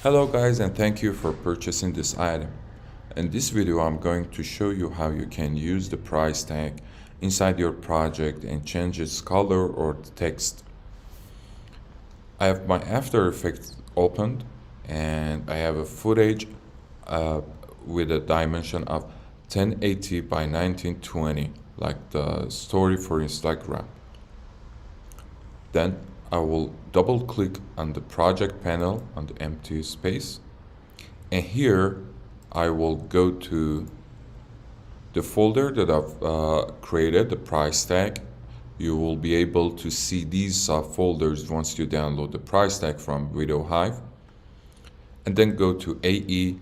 Hello guys, and thank you for purchasing this item. In this video I'm going to show you how you can use the price tag inside your project and change its color or text. I have my After Effects opened and I have a footage with a dimension of 1080 by 1920, like the story for Instagram. Then I will double click on the project panel on the empty space, and here I will go to the folder that I've created, the price tag. You will be able to see these folders once you download the price tag from Video Hive, and then go to AE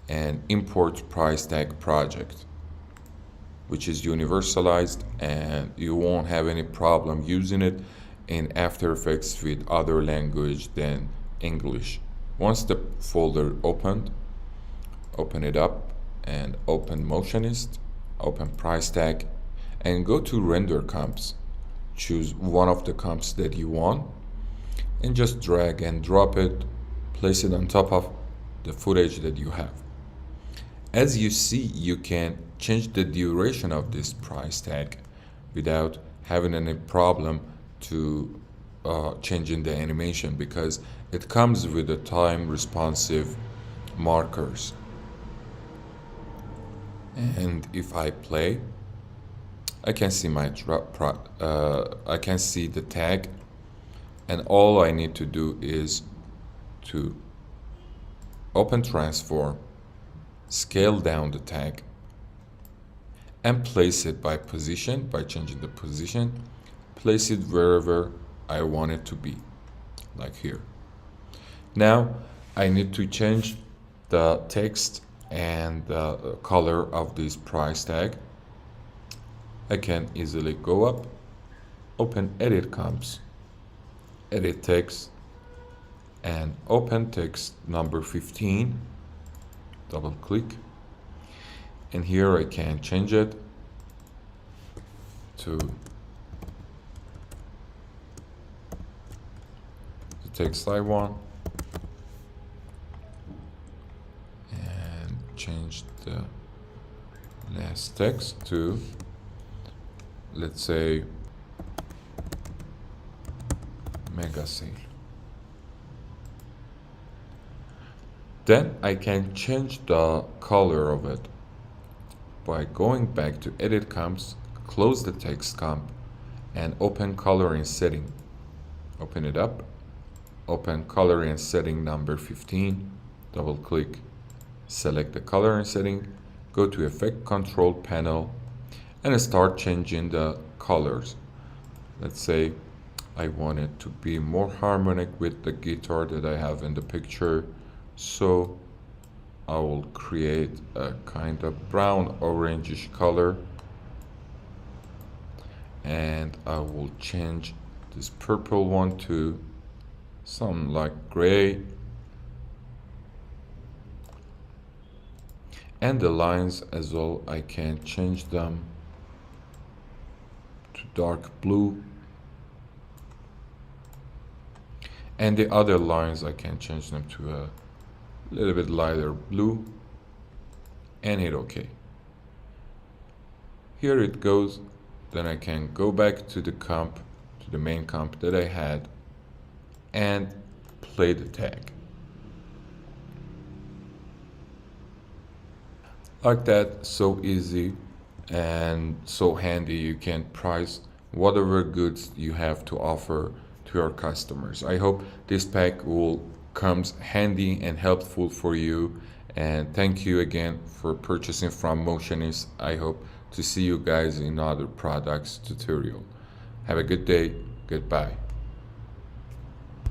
and import price tag project, which is universalized, and you won't have any problem using it in After Effects with other language than English. Once the folder opened, open it up and open Motionist, open price tag, and go to render comps. Choose one of the comps that you want and just drag and drop it, place it on top of the footage that you have. As you see, you can change the duration of this price tag without having any problem to changing the animation, because it comes with the time responsive markers. And if I play, I can see my I can see the tag, and all I need to do is to open transform, scale down the tag, and place it by position. By changing the position, place it wherever I want it to be, like here. Now I need to change the text and the color of this price tag. I can easily go up, open edit comps, edit text, and open text number 15, double click, and here I can change it to text I want, and change the last text to, let's say, mega sale. Then I can change the color of it by going back to edit comps, close the text comp, and open coloring setting. Open it up, open coloring setting number 15, double click, select the coloring setting, go to effect control panel, and start changing the colors. Let's say I want it to be more harmonic with the guitar that I have in the picture, so I will create a kind of brown orangish color, and I will change this purple one to some like gray, and the lines as well, I can change them to dark blue, and the other lines I can change them to a little bit lighter blue, and hit OK. Here it goes. Then I can go back to the comp, to the main comp that I had, and play the tag. Like that, so easy and so handy. You can price whatever goods you have to offer to your customers. I hope this pack will comes handy and helpful for you, and thank you again for purchasing from Motionist. I hope to see you guys in other products tutorial. Have a good day. Goodbye.